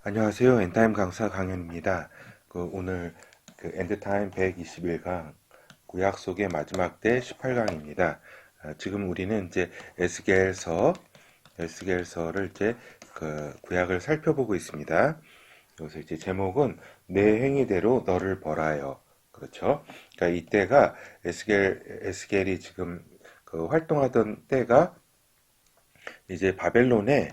안녕하세요. 엔타임 강사 강현입니다. 오늘 엔드타임 121강 구약 속의 마지막 때 18강입니다. 지금 우리는 이제 에스겔서를 이제 구약을 살펴보고 있습니다. 여기서 이제 제목은 내 행위대로 너를 벌하여. 그렇죠? 그러니까 이때가 에스겔이 지금 활동하던 때가 이제 바벨론에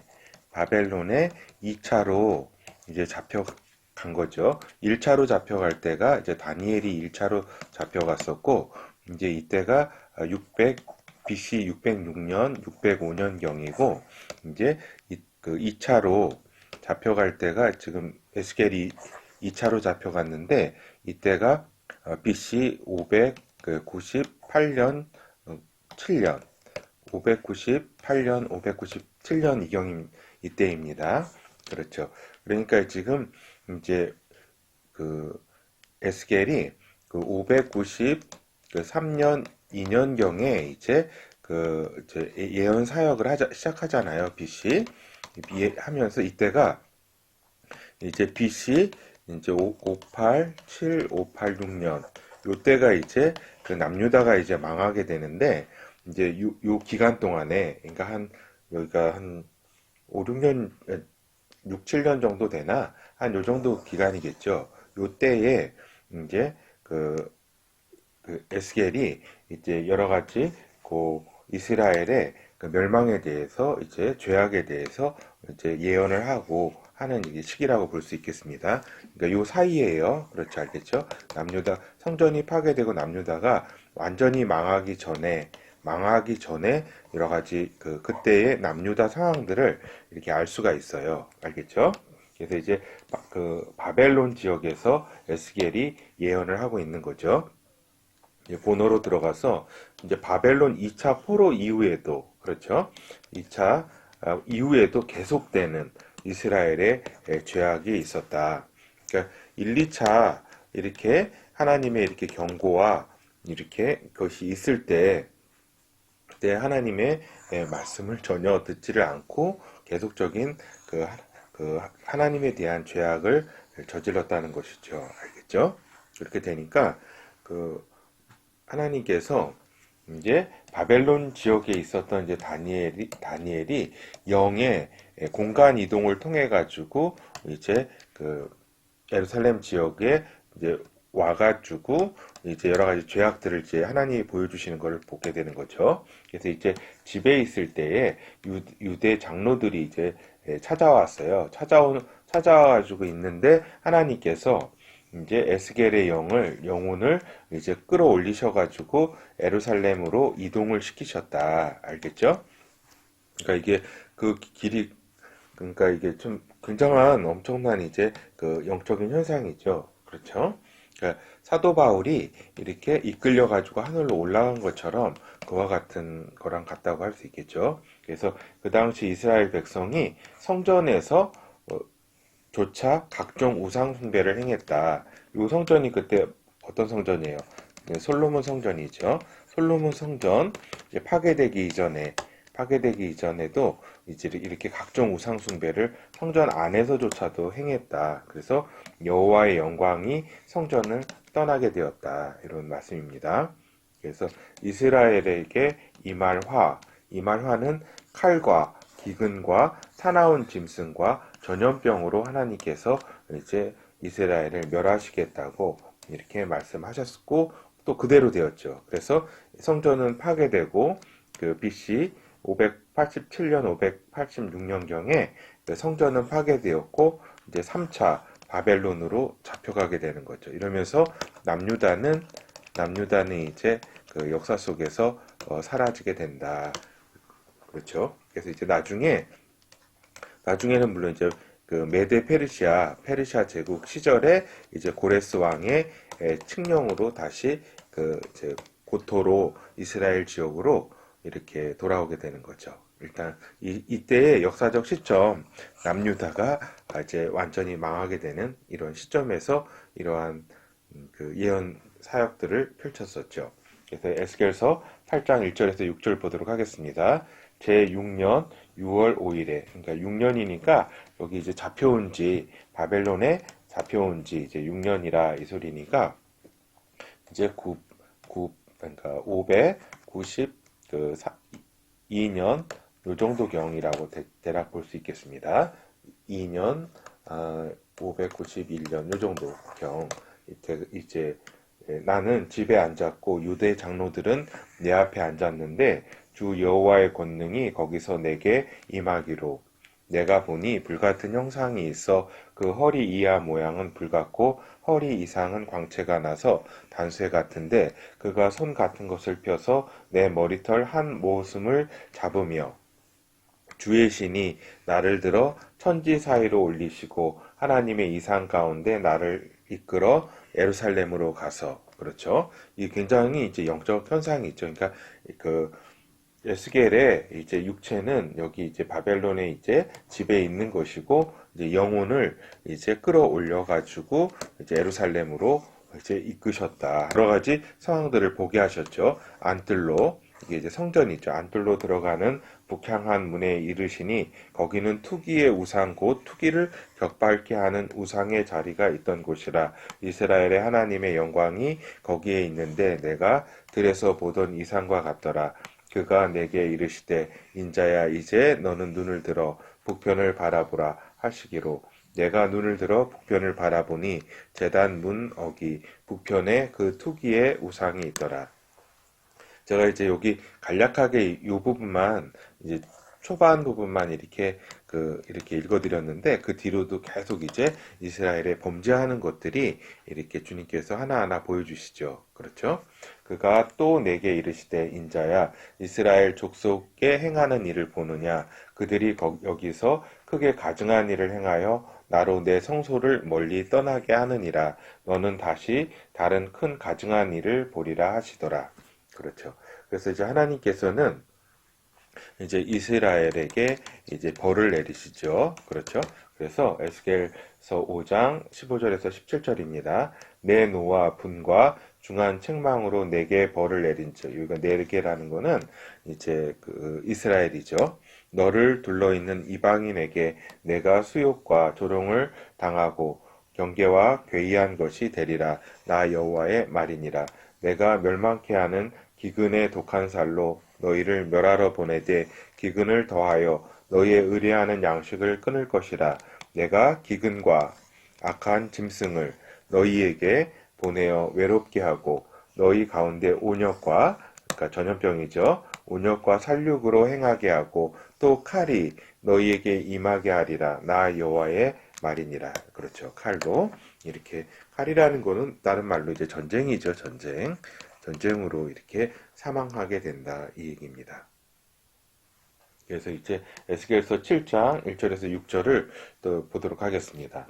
2차로 이제 잡혀간 거죠. 1차로 잡혀갈 때가 이제 다니엘이 1차로 잡혀갔었고, 이제 이때가 BC 606년, 605년경이고, 이제 2차로 잡혀갈 때가 지금 에스겔이 2차로 잡혀갔는데, 이때가 BC 598년, 7년, 598년, 597년 이때입니다. 그렇죠. 그러니까 지금 이제 에스겔이 593년 2년경에 이제 예언 사역을 시작하잖아요. BC 하면서 이때가 이제 BC 이제 587, 586년 요때가 이제 남유다가 이제 망하게 되는데 이제 요 기간 동안에 그러니까 여기가 한 5, 6년 6, 7년 정도 되나 한 요 정도 기간이겠죠. 요 때에 이제 에스겔이 이제 여러 가지 이스라엘의 멸망에 대해서 이제 죄악에 대해서 이제 예언을 하고 하는 이게 시기라고 볼 수 있겠습니다. 그러니까 요 사이에요. 그렇지 알겠죠? 남유다 성전이 파괴되고 남유다가 완전히 망하기 전에 여러 가지 그때의 남유다 상황들을 이렇게 알 수가 있어요. 알겠죠? 그래서 이제 바벨론 지역에서 에스겔이 예언을 하고 있는 거죠. 본어로 들어가서 이제 바벨론 2차 포로 이후에도 그렇죠. 2차 이후에도 계속되는 이스라엘의 죄악이 있었다. 그러니까 1, 2차 이렇게 하나님의 이렇게 경고와 이렇게 그것이 있을 때 그때 하나님의 말씀을 전혀 듣지를 않고 계속적인 하나님에 대한 죄악을 저질렀다는 것이죠. 알겠죠? 그렇게 되니까 하나님께서 이제 바벨론 지역에 있었던 이제 다니엘이 영의 공간 이동을 통해 가지고 이제 예루살렘 지역에 이제 와가지고 이제 여러 가지 죄악들을 이제 하나님이 보여주시는 것을 보게 되는 거죠. 그래서 이제 집에 있을 때에 유대 장로들이 이제 찾아왔어요. 찾아와가지고 있는데 하나님께서 이제 에스겔의 영혼을 이제 끌어올리셔가지고 예루살렘으로 이동을 시키셨다. 알겠죠? 그러니까 이게 길이 그러니까 이게 좀 굉장한 엄청난 이제 영적인 현상이죠. 그렇죠? 그러니까 사도 바울이 이렇게 이끌려 가지고 하늘로 올라간 것처럼 그와 같은 거랑 같다고 할 수 있겠죠. 그래서 그 당시 이스라엘 백성이 성전에서 조차 각종 우상 숭배를 행했다. 이 성전이 그때 어떤 성전이에요? 네, 솔로몬 성전이죠. 솔로몬 성전 파괴되기 이전에도 이제 이렇게 각종 우상 숭배를 성전 안에서조차도 행했다. 그래서 여호와의 영광이 성전을 떠나게 되었다. 이런 말씀입니다. 그래서 이스라엘에게 이 말화는 칼과 기근과 사나운 짐승과 전염병으로 하나님께서 이제 이스라엘을 멸하시겠다고 이렇게 말씀하셨고 또 그대로 되었죠. 그래서 성전은 파괴되고 BC 587년, 586년경에 성전은 파괴되었고 이제 3차 바벨론으로 잡혀가게 되는 거죠. 이러면서 남유다는 이제 역사 속에서 사라지게 된다. 그렇죠. 그래서 이제 나중에는 물론 이제 메데 페르시아 제국 시절에 이제 고레스 왕의 칙령으로 다시 이제 고토로 이스라엘 지역으로 이렇게 돌아오게 되는 거죠. 일단 이때의 역사적 시점 남유다가 이제 완전히 망하게 되는 이런 시점에서 이러한 예언 사역들을 펼쳤었죠. 그래서 에스겔서 8장 1절에서 6절 보도록 하겠습니다. 제6년 6월 5일에, 그러니까 6년이니까 여기 이제 잡혀온 지, 바벨론에 잡혀온 지 이제 6년이라 이 소리니까 이제 그러니까 592년 요 정도 경이라고 대략 볼 수 있겠습니다. 2년, 591년 요 정도 경. 이제 나는 집에 앉았고 유대 장로들은 내 앞에 앉았는데 주 여호와의 권능이 거기서 내게 임하기로 내가 보니 불같은 형상이 있어 그 허리 이하 모양은 불같고 허리 이상은 광채가 나서 단쇠 같은데 그가 손 같은 것을 펴서 내 머리털 한 모음을 잡으며 주의 신이 나를 들어 천지 사이로 올리시고 하나님의 이상 가운데 나를 이끌어 예루살렘으로 가서 그렇죠. 이 굉장히 이제 영적 현상이 있죠. 그러니까 그 에스겔의 이제 육체는 여기 이제 바벨론에 이제 집에 있는 것이고 이제 영혼을 이제 끌어올려 가지고 이제 예루살렘으로 이제 이끄셨다. 여러 가지 상황들을 보게 하셨죠. 안뜰로 이게 이제 성전이죠. 안뜰로 들어가는 북향한 문에 이르시니 거기는 투기의 우상 곧 투기를 격밟게 하는 우상의 자리가 있던 곳이라 이스라엘의 하나님의 영광이 거기에 있는데 내가 들에서 보던 이상과 같더라. 그가 내게 이르시되 인자야 이제 너는 눈을 들어 북편을 바라보라 하시기로 내가 눈을 들어 북편을 바라보니 제단 문 어기 북편에 그 투기의 우상이 있더라. 제가 이제 여기 간략하게 이 부분만 이제 초반 부분만 이렇게 읽어드렸는데 그 뒤로도 계속 이제 이스라엘의 범죄하는 것들이 이렇게 주님께서 하나하나 보여주시죠. 그렇죠? 그가 또 내게 이르시되 인자야 이스라엘 족속에 행하는 일을 보느냐 그들이 여기서 크게 가증한 일을 행하여 나로 내 성소를 멀리 떠나게 하느니라 너는 다시 다른 큰 가증한 일을 보리라 하시더라. 그렇죠. 그래서 이제 하나님께서는 이제 이스라엘에게 이제 벌을 내리시죠. 그렇죠. 그래서 에스겔서 5장 15절에서 17절입니다. 내 노와 분과 중한 책망으로 내게 벌을 내린즉 여기가 내게라는 거는 이제 그 이스라엘이죠. 너를 둘러있는 이방인에게 내가 수욕과 조롱을 당하고 경계와 괴이한 것이 되리라. 나 여호와의 말이니라. 내가 멸망케 하는 기근의 독한 살로 너희를 멸하러 보내되 기근을 더하여 너희의 의뢰하는 양식을 끊을 것이라. 내가 기근과 악한 짐승을 너희에게 보내어 외롭게 하고 너희 가운데 온역과 그러니까 전염병이죠. 온역과 살육으로 행하게 하고 또 칼이 너희에게 임하게 하리라. 나 여호와의 말이니라. 그렇죠. 칼도 이렇게 칼이라는 거는 다른 말로 이제 전쟁이죠. 전쟁. 전쟁으로 이렇게 사망하게 된다 이 얘기입니다. 그래서 이제 에스겔서 7장 1절에서 6절을 또 보도록 하겠습니다.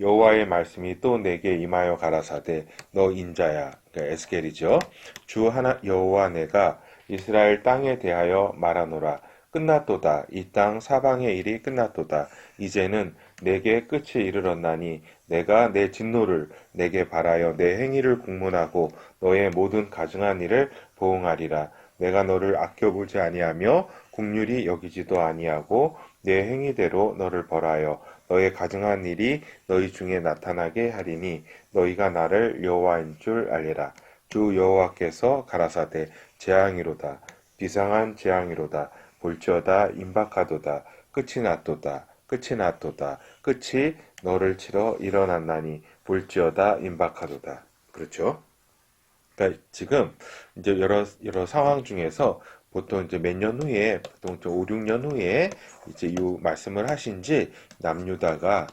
여호와의 말씀이 또 내게 임하여 가라사대 너 인자야 그러니까 에스겔이죠. 주 하나 여호와 내가 이스라엘 땅에 대하여 말하노라. 끝났도다. 이 땅 사방의 일이 끝났도다. 이제는 내게 끝이 이르렀나니 내가 내 진노를 내게 발하여 내 행위를 공문하고 너의 모든 가증한 일을 보응하리라. 내가 너를 아껴보지 아니하며 긍휼히 여기지도 아니하고 내 행위대로 너를 벌하여 너의 가증한 일이 너희 중에 나타나게 하리니 너희가 나를 여호와인 줄 알리라. 주 여호와께서 가라사대 재앙이로다. 비상한 재앙이로다. 볼지어다 임박하도다. 끝이 났도다. 끝이 났도다. 끝이 너를 치러 일어났나니 볼지어다 임박하도다. 그렇죠? 그러니까 지금 이제 여러 상황 중에서 보통 이제 몇 년 후에 보통 좀 5, 6년 후에 이제 이 말씀을 하신 지 남유다가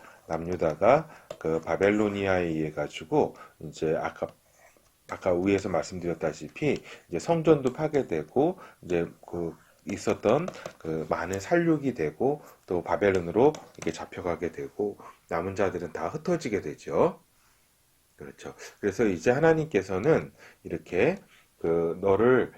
그 바벨로니아에 의해 가지고 이제 아까 위에서 말씀드렸다시피 이제 성전도 파괴되고 이제 그 있었던 그 많은 살육이 되고 또 바벨론으로 이렇게 잡혀가게 되고 남은 자들은 다 흩어지게 되죠. 그렇죠. 그래서 이제 하나님께서는 이렇게 그 너를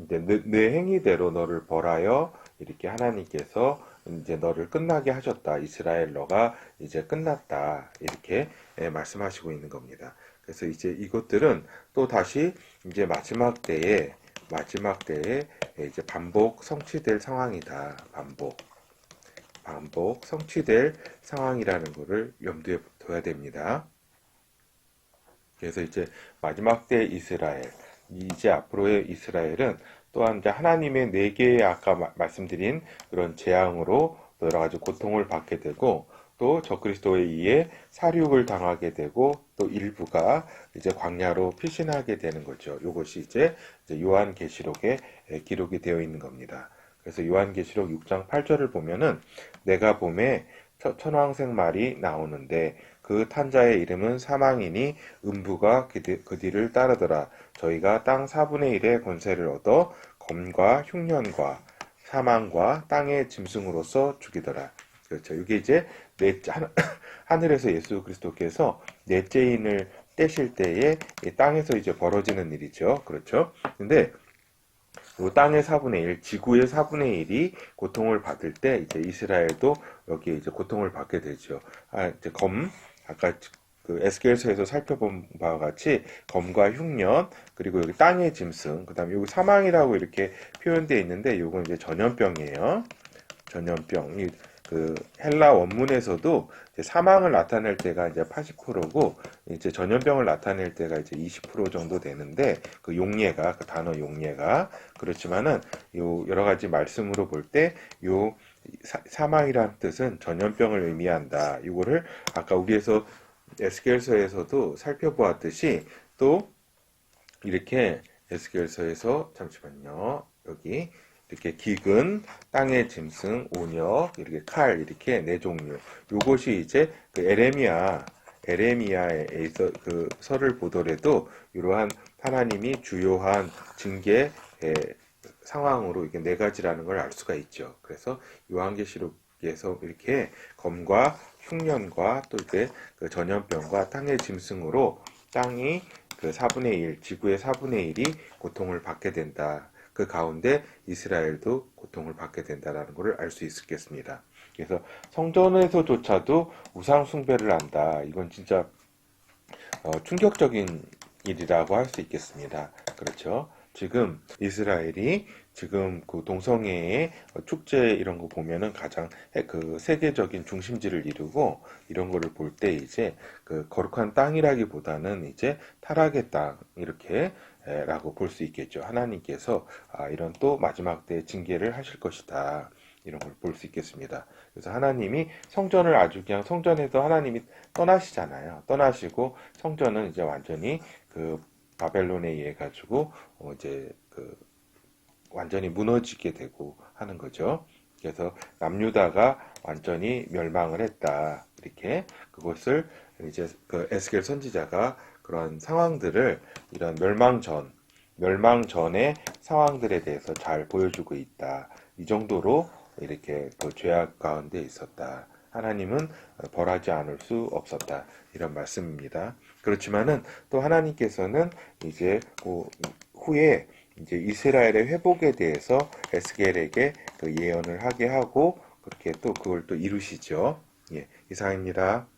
이제 내 행위대로 너를 벌하여 이렇게 하나님께서 이제 너를 끝나게 하셨다. 이스라엘 너가 이제 끝났다. 이렇게 말씀하시고 있는 겁니다. 그래서 이제 이것들은 또 다시 이제 마지막 때에 마지막 때에 이제 반복 성취될 상황이다. 반복 성취될 상황이라는 것을 염두에 둬야 됩니다. 그래서 이제 마지막 때 이스라엘, 이제 앞으로의 이스라엘은 또한 이제 하나님의 네 개의 아까 말씀드린 그런 재앙으로 또 여러 가지 고통을 받게 되고 또 적그리스도에 의해 살육을 당하게 되고 또 일부가 이제 광야로 피신하게 되는 거죠. 이것이 이제 요한계시록에 기록이 되어 있는 겁니다. 그래서 요한계시록 6장 8절을 보면은 내가 봄에 천황색 말이 나오는데 그 탄자의 이름은 사망이니 음부가 그 뒤를 따르더라. 저희가 땅 4분의 1의 권세를 얻어 검과 흉년과 사망과 땅의 짐승으로서 죽이더라. 그렇죠. 이게 이제 하늘에서 예수 그리스도께서 넷째인을 떼실 때에 땅에서 이제 벌어지는 일이죠. 그렇죠. 근데 이 땅의 4분의 1, 지구의 4분의 1이 고통을 받을 때 이제 이스라엘도 여기에 이제 고통을 받게 되죠. 이제 아까 그 에스겔서에서 살펴본 바와 같이 검과 흉년, 그리고 여기 땅의 짐승, 그 다음에 여기 사망이라고 이렇게 표현되어 있는데 요건 이제 전염병이에요. 전염병. 그 헬라 원문에서도 이제 사망을 나타낼 때가 이제 80%고 이제 전염병을 나타낼 때가 이제 20% 정도 되는데 그 용례가 그 단어 용례가 그렇지만은 요 여러 가지 말씀으로 볼 때 요 사망이라는 뜻은 전염병을 의미한다. 이거를 아까 우리에서 에스겔서에서도 살펴보았듯이 또 이렇게 에스겔서에서 잠시만요. 여기 이렇게 기근, 땅의 짐승, 온역, 이렇게 칼, 이렇게 네 종류. 요것이 이제 그 에레미야에서 그 설을 보더라도 이러한 하나님이 주요한 징계 상황으로 이게 네 가지라는 걸 알 수가 있죠. 그래서 요한계시록에서 이렇게 검과 흉년과 또 이제 그 전염병과 땅의 짐승으로 땅이 그 4분의 1, 지구의 4분의 1이 고통을 받게 된다. 그 가운데 이스라엘도 고통을 받게 된다는 것을 알 수 있겠습니다. 그래서 성전에서조차도 우상 숭배를 한다. 이건 진짜 충격적인 일이라고 할 수 있겠습니다. 그렇죠? 지금 이스라엘이 지금 그 동성애의 축제 이런 거 보면은 가장 그 세계적인 중심지를 이루고 이런 거를 볼 때 이제 그 거룩한 땅이라기보다는 이제 타락의 땅 이렇게 라고 볼 수 있겠죠. 하나님께서 이런 또 마지막 때 징계를 하실 것이다. 이런 걸 볼 수 있겠습니다. 그래서 하나님이 성전을 아주 그냥 성전에도 하나님이 떠나시잖아요. 떠나시고 성전은 이제 완전히 그 바벨론에 의해 가지고 이제 그 완전히 무너지게 되고 하는 거죠. 그래서 남유다가 완전히 멸망을 했다. 이렇게 그것을 이제 그 에스겔 선지자가 그런 상황들을 이런 멸망 전의 상황들에 대해서 잘 보여주고 있다. 이 정도로 이렇게 그 죄악 가운데 있었다. 하나님은 벌하지 않을 수 없었다. 이런 말씀입니다. 그렇지만은 또 하나님께서는 이제 그 후에 이제 이스라엘의 회복에 대해서 에스겔에게 그 예언을 하게 하고 그렇게 또 그걸 또 이루시죠. 예, 이상입니다.